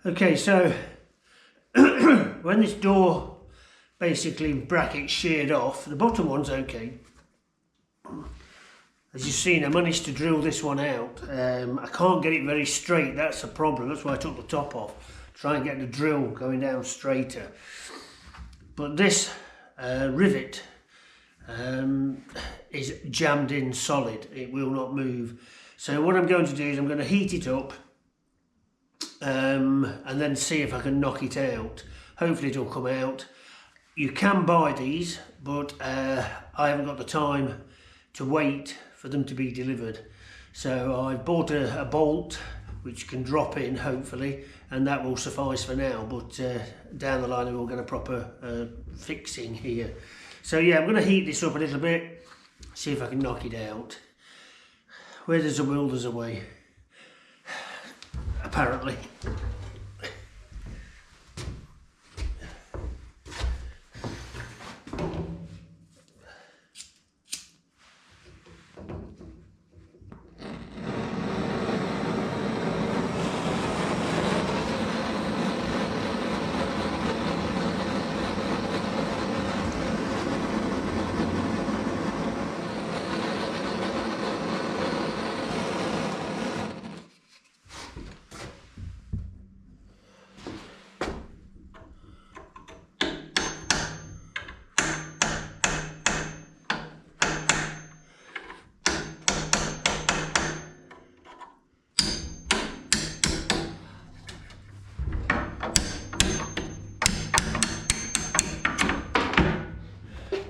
Okay, so when this door basically bracket sheared off, the bottom one's okay. As you've seen, I managed to drill this one out. I can't get it very straight, that's a problem. That's why I took the top off. Try and get the drill going down straighter. But this rivet is jammed in solid. It will not move. So what I'm going to do is I'm going to heat it up and then see if I can knock it out. Hopefully it'll come out. You can buy these, but I haven't got the time to wait for them to be delivered. So I've bought a bolt which can drop in hopefully, and that will suffice for now, but down the line we'll get a proper fixing here. So yeah, I'm going to heat this up a little bit, see if I can knock it out. Where there's a will, there's a way, apparently.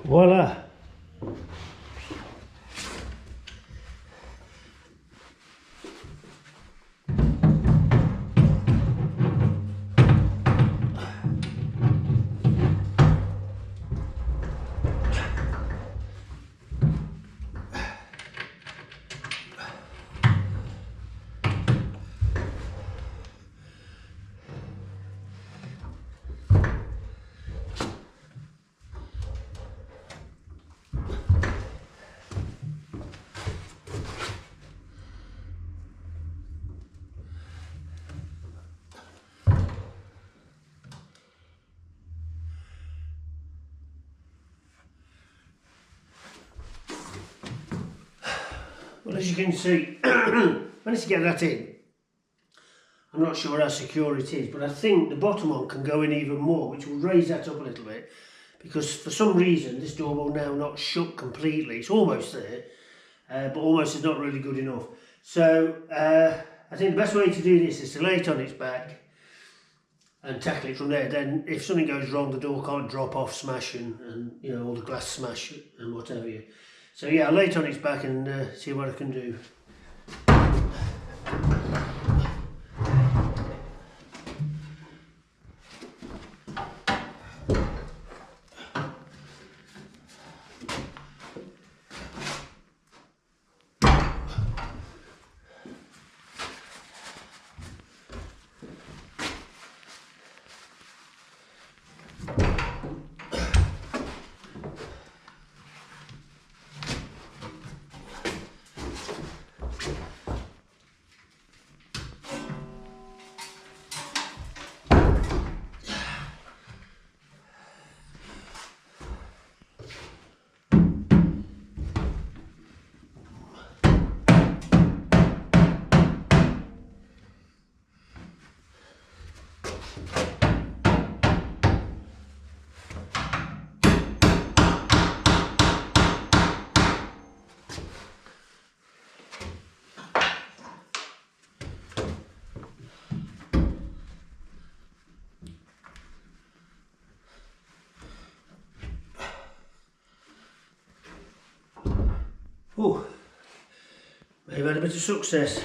Voila! Well, as you can see, managed to get that in. I'm not sure how secure it is, but I think the bottom one can go in even more, which will raise that up a little bit, because for some reason this door will now not shut completely. It's almost there, but almost is not really good enough. So I think the best way to do this is to lay it on its back and tackle it from there. Then if something goes wrong, the door can't drop off, smash, and you know, all the glass smash and whatever you. So yeah, I'll lay it on its back and see what I can do. Oh, may have had a bit of success.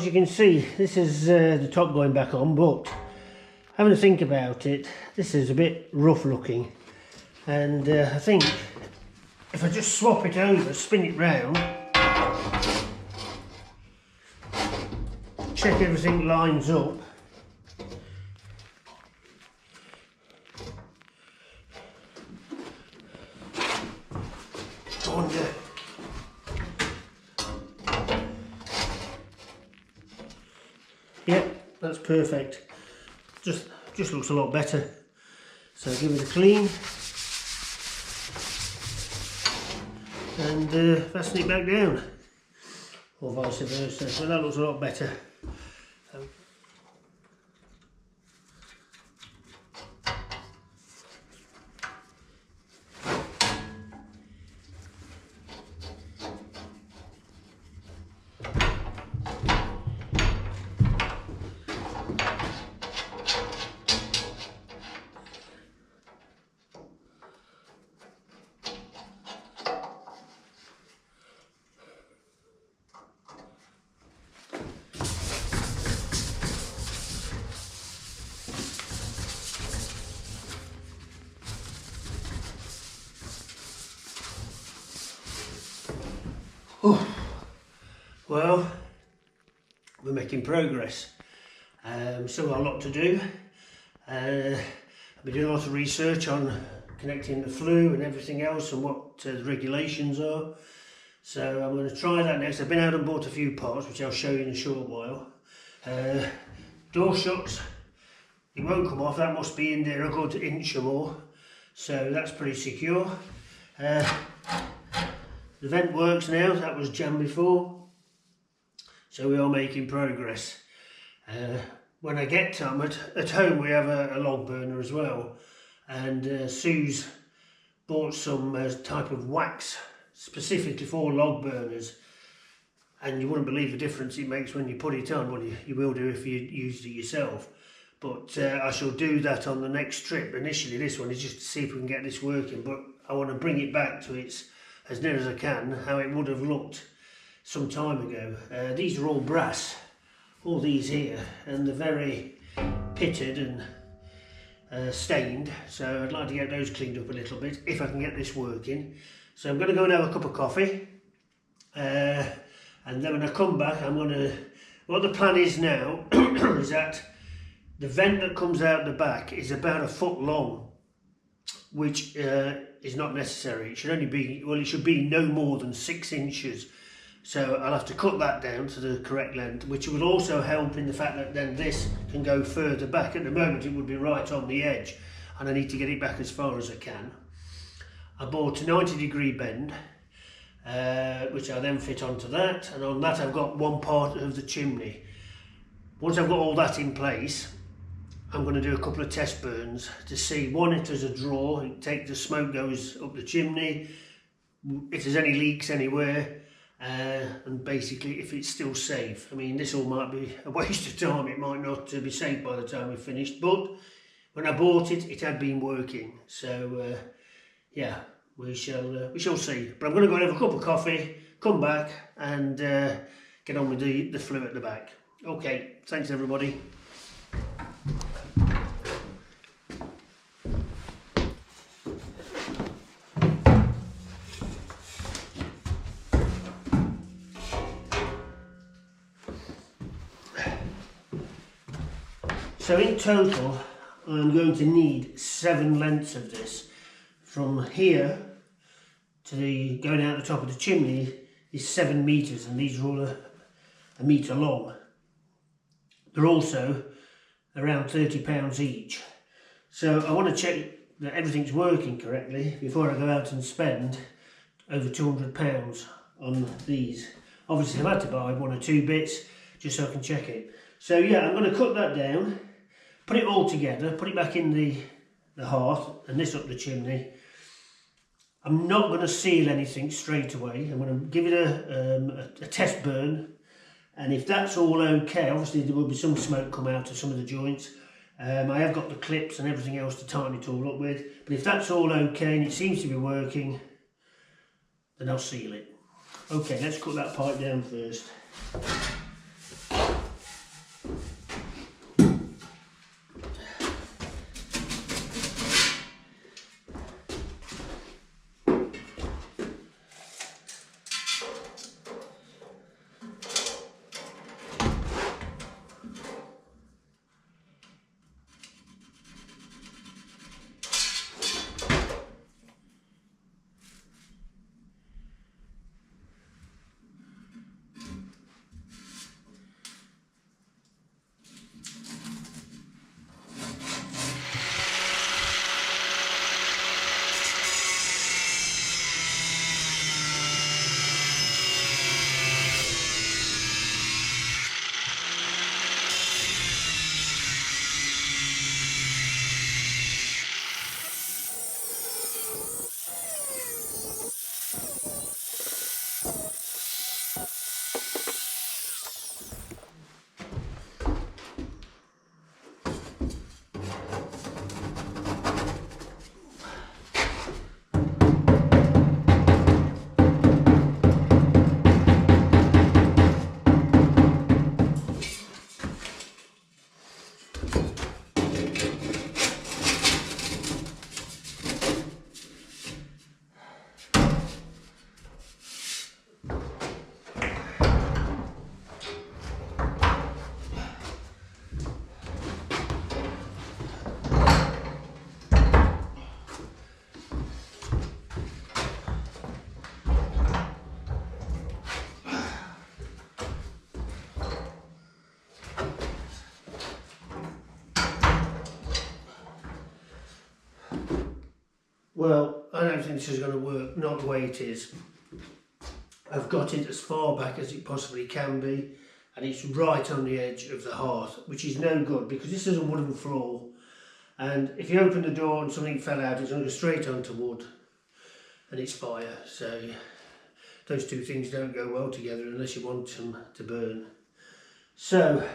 you can see, this is the top going back on, but having to think about it, this is a bit rough looking, and I think if I just swap it over, spin it round, check everything lines up, yep, that's perfect. Just looks a lot better. So give it a clean and fasten it back down, or vice versa. So that looks a lot better. Well, we're making progress. Still got a lot to do. I've been doing a lot of research on connecting the flue and everything else and what the regulations are. So I'm going to try that next. I've been out and bought a few parts, which I'll show you in a short while. Door shuts, it won't come off. That must be in there a good inch or more. So that's pretty secure. The vent works now, that was jammed before. So we are making progress. When I get to at home we have a log burner as well, and Sue's bought some type of wax specifically for log burners, and you wouldn't believe the difference it makes when you put it on. Well, you will do if you used it yourself, but I shall do that on the next trip. Initially this one is just to see if we can get this working, but I want to bring it back to its, as near as I can, how it would have looked some time ago. These are all brass, all these here, and they're very pitted and stained, so I'd like to get those cleaned up a little bit if I can get this working. So I'm going to go and have a cup of coffee, and then when I come back I'm going to, what the plan is now is that the vent that comes out the back is about 1 foot long, which is not necessary. It should only be, well, it should be no more than 6 inches. So I'll have to cut that down to the correct length, which will also help in the fact that then this can go further back. At the moment it would be right on the edge, and I need to get it back as far as I can. I bought a 90-degree bend, which I then fit onto that, and on that I've got one part of the chimney. Once I've got all that in place, I'm going to do a couple of test burns to see, one, if there's a draw, the smoke goes up the chimney, if there's any leaks anywhere, and basically if it's still safe. I mean, this all might be a waste of time, it might not be safe by the time we're finished, but when I bought it, it had been working. So yeah, we shall see. But I'm going to go and have a cup of coffee, come back and get on with the flue at the back. Okay, thanks everybody. So in total, I'm going to need 7 lengths of this. From here to the going out the top of the chimney is 7 meters, and these are all a metre long. They're also around £30 each. So I want to check that everything's working correctly before I go out and spend over £200 on these. Obviously I've had to buy 1 or 2 bits just so I can check it. So yeah, I'm going to cut that down, put it all together, put it back in the hearth and this up the chimney. I'm not going to seal anything straight away. I'm going to give it a test burn, and if that's all okay, obviously there will be some smoke come out of some of the joints. I have got the clips and everything else to tighten it all up with, but if that's all okay and it seems to be working, then I'll seal it. Okay, let's cut that pipe down first. Well, I don't think this is going to work, not the way it is. I've got it as far back as it possibly can be, and it's right on the edge of the hearth, which is no good because this is a wooden floor, and if you open the door and something fell out, it's going to go straight onto wood, and it's fire. So those two things don't go well together unless you want them to burn. So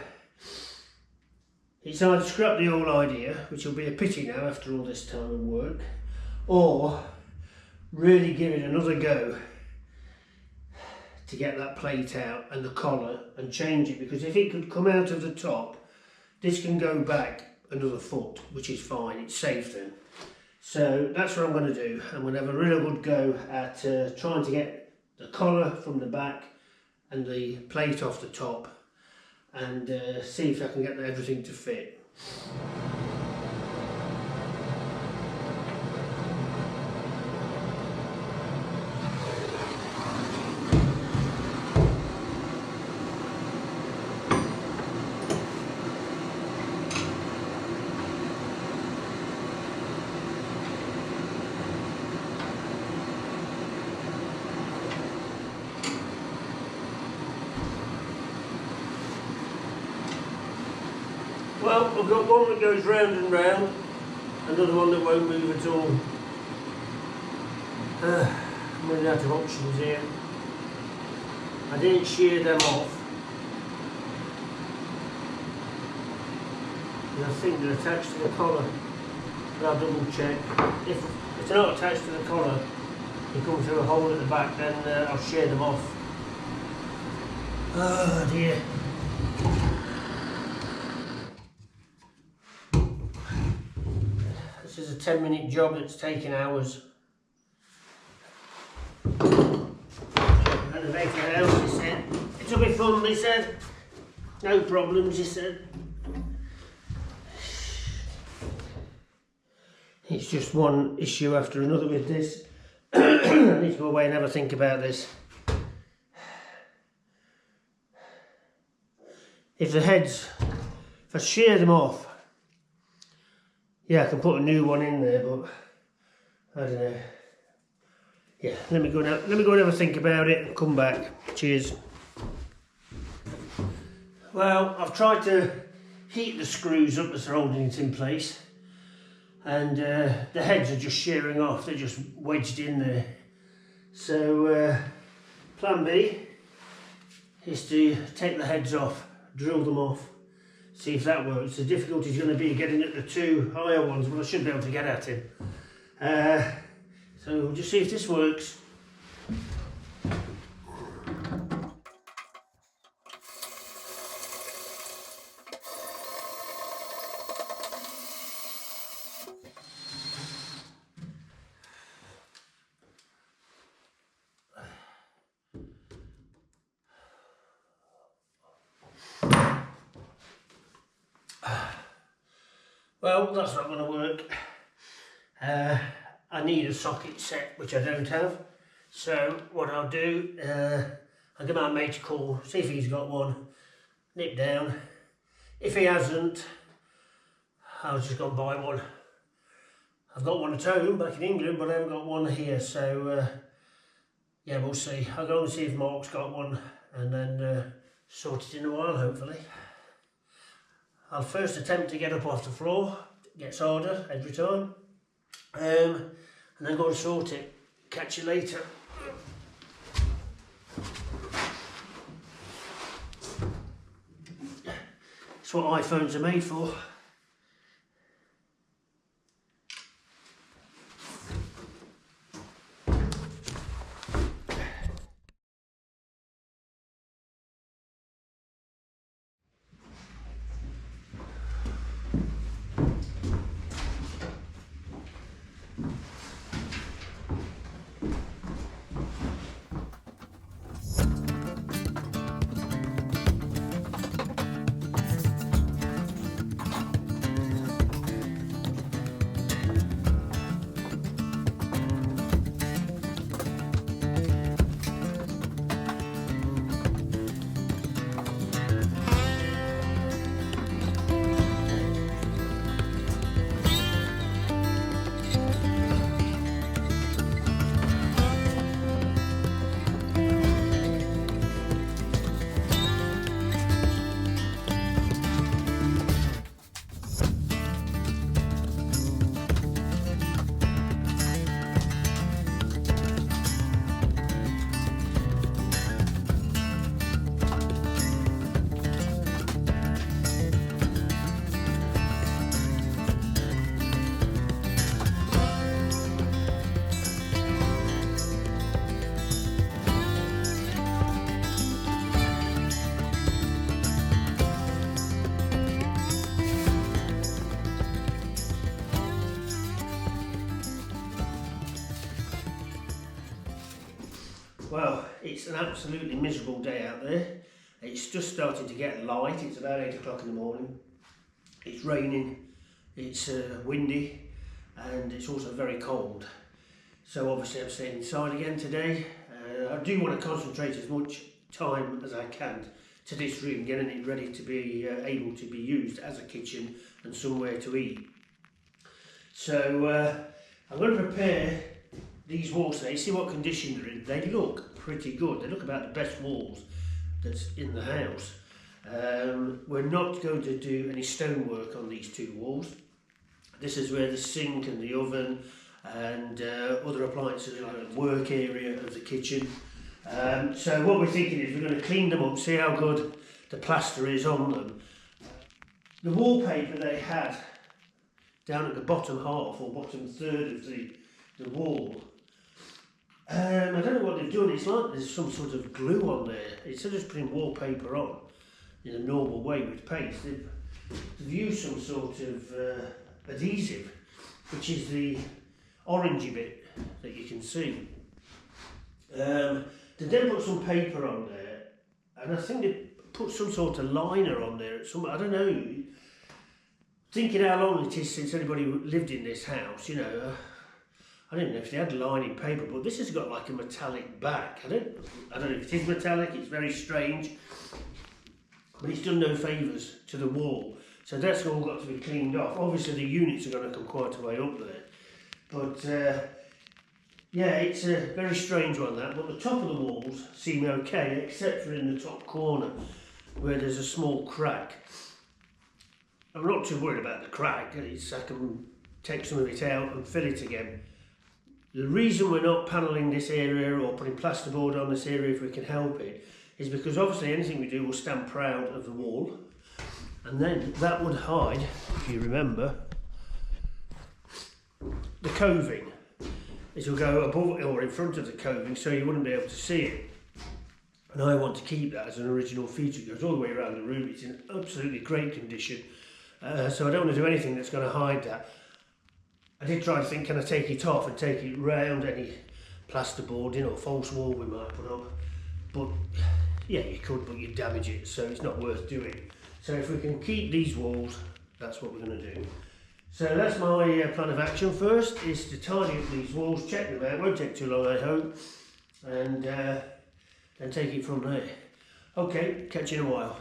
it's either scrap the whole idea, which will be a pity now after all this time of work, or really give it another go to get that plate out and the collar and change it, because if it could come out of the top, this can go back another foot, which is fine, it's safe then. So that's what I'm going to do. I'm going to have a real good go at trying to get the collar from the back and the plate off the top, and see if I can get everything to fit. Well, I've got one that goes round and round, another one that won't move at all. I'm running out of options here. I didn't shear them off, and I think they're attached to the collar, but I'll double check. If they're not attached to the collar, they come through a hole at the back, then I'll shear them off. Oh dear. This is a 10-minute job that's taken hours. Renovating the house, he said. It'll be fun, he said. No problems, he said. It's just one issue after another with this. I need to go away and have a think about this. If I shear them off, yeah, I can put a new one in there, but I don't know. Yeah, let me go and have a think about it and come back. Cheers. Well, I've tried to heat the screws up as they're holding it in place, and the heads are just shearing off. They're just wedged in there. So plan B is to take the heads off, drill them off, see if that works. The difficulty is going to be getting at the two higher ones, but I should be able to get at him. So we'll just see if this works. Well, that's not going to work. I need a socket set, which I don't have. So what I'll do, I'll give my mate a call, see if he's got one, nip down. If he hasn't, I'll just go and buy one. I've got one at home back in England, but I haven't got one here, so yeah, we'll see. I'll go and see if Mark's got one, and then sort it in a while, hopefully. I'll first attempt to get up off the floor. It gets harder every time. And then go and sort it. Catch you later. It's what iPhones are made for. Well, it's an absolutely miserable day out there. It's just starting to get light. It's about 8 o'clock in the morning. It's raining, it's windy, and it's also very cold. So obviously I'm staying inside again today. I do want to concentrate as much time as I can to this room, getting it ready to be able to be used as a kitchen and somewhere to eat. So I'm going to prepare these walls today, see what condition they're in. They look pretty good. They look about the best walls that's in the house. We're not going to do any stonework on these two walls. This is where the sink and the oven and other appliances, like the work area of the kitchen. So what we're thinking is we're going to clean them up, see how good the plaster is on them. The wallpaper they had down at the bottom half or bottom third of the wall, I don't know what they've done. It's like there's some sort of glue on there. Instead of just putting wallpaper on in a normal way with paste, they've used some sort of adhesive, which is the orangey bit that you can see. They then put some paper on there, and I think they put some sort of liner on there. I don't know. Thinking how long it is since anybody lived in this house, you know. I don't know if they had lining paper, but this has got like a metallic back. I don't know if it is metallic. It's very strange, but it's done no favours to the wall. So that's all got to be cleaned off. Obviously the units are going to come quite a way up there, but yeah, it's a very strange one that. But the top of the walls seem okay, except for in the top corner where there's a small crack. I'm not too worried about the crack. I can take some of it out and fill it again. The reason we're not panelling this area or putting plasterboard on this area if we can help it is because obviously anything we do will stand proud of the wall, and then that would hide, if you remember, the coving. It will go above or in front of the coving so you wouldn't be able to see it. And I want to keep that as an original feature. It goes all the way around the room. It's in absolutely great condition. So I don't want to do anything that's going to hide that. I did try to think, can I take it off and take it round any plasterboard, you know, false wall we might put up. But yeah, you could, but you'd damage it, so it's not worth doing. So if we can keep these walls, that's what we're going to do. So that's my plan of action. First is to tidy up these walls, check them out, won't take too long I hope, and then take it from there. Okay, catch you in a while.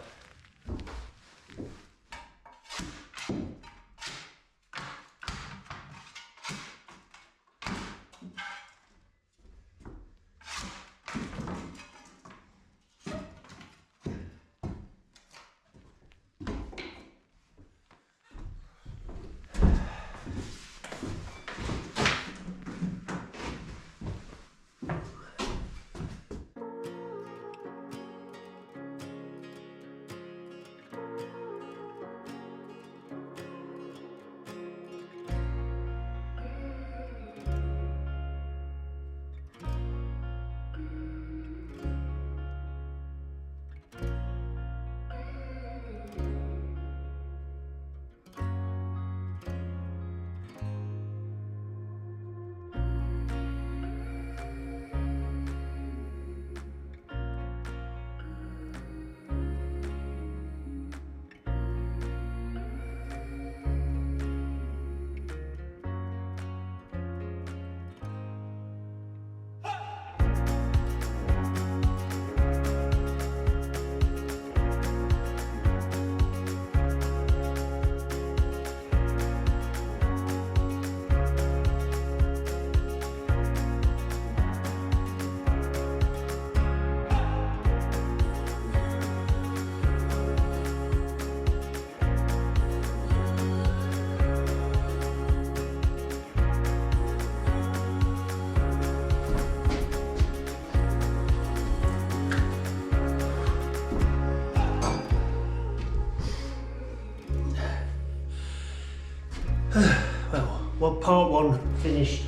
Well, part one finished.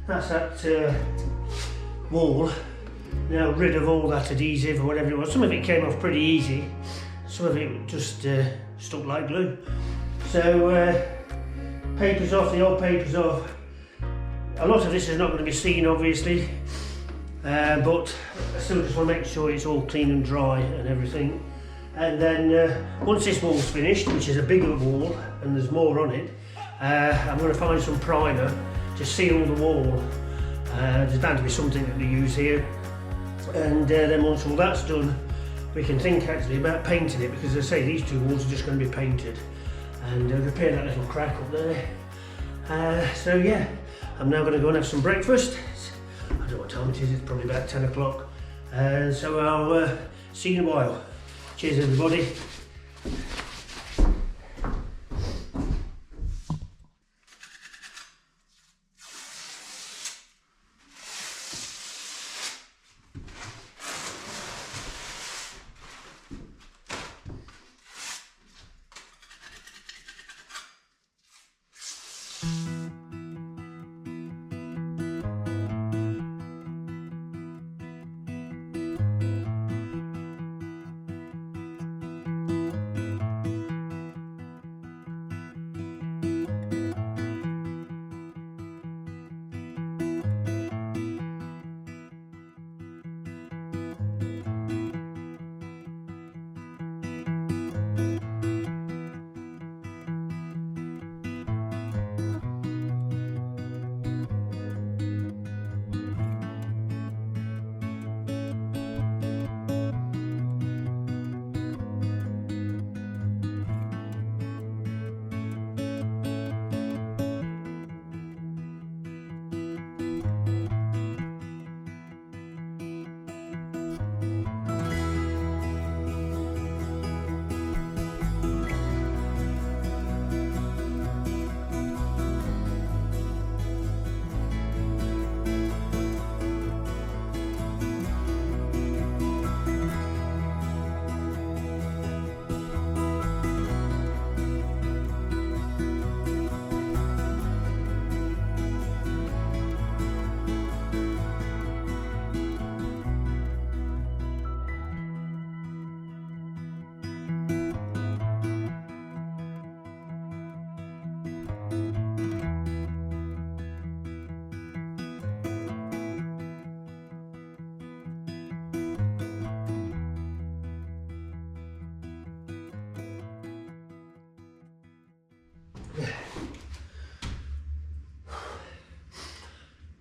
That's that wall. Now rid of all that adhesive or whatever it was. Some of it came off pretty easy. Some of it just stuck like glue. So paper's off, the old paper's off. A lot of this is not going to be seen obviously. but I still just want to make sure it's all clean and dry and everything. And then once this wall's finished, which is a bigger wall and there's more on it, I'm going to find some primer to seal the wall. There's bound to be something that we use here, and then once all that's done, we can think actually about painting it, because as I say, these two walls are just going to be painted, and repair that little crack up there. So yeah, I'm now going to go and have some breakfast. I don't know what time it is, it's probably about 10 o'clock. So I'll see you in a while. Cheers everybody.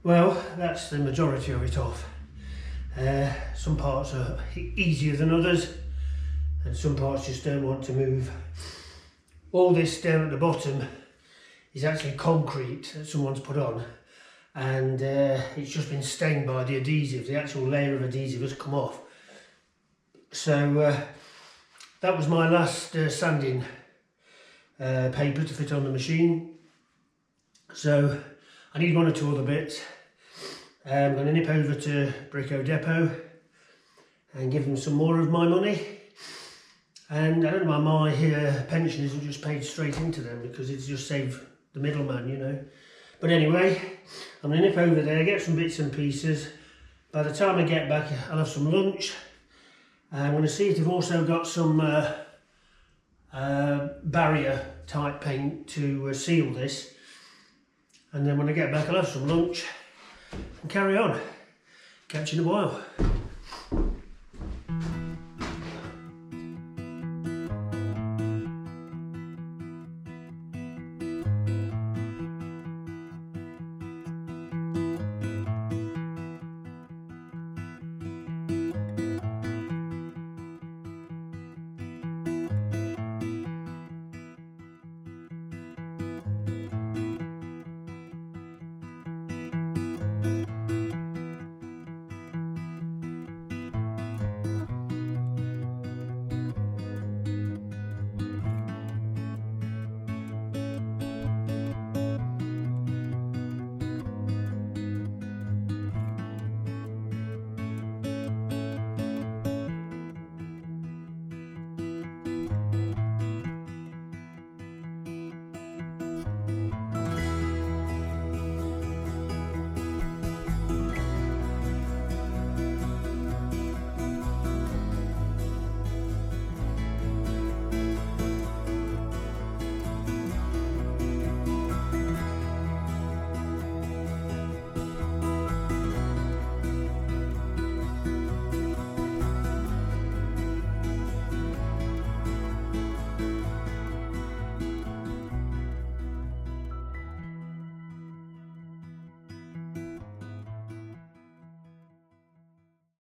Well, that's the majority of it off. Some parts are easier than others, and some parts just don't want to move. All this down at the bottom is actually concrete that someone's put on, and it's just been stained by the adhesive. The actual layer of adhesive has come off. So that was my last sanding paper to fit on the machine. So I need one or two other bits. I'm going to nip over to Brico Depot and give them some more of my money. And I don't know why my pension isn't just paid straight into them, because it's just saved the middleman, you know. But anyway, I'm going to nip over there, get some bits and pieces. By the time I get back, I'll have some lunch. I'm going to see if they've also got some barrier type paint to seal this. And then when I get back, I'll have some lunch and carry on. Catch you in a while.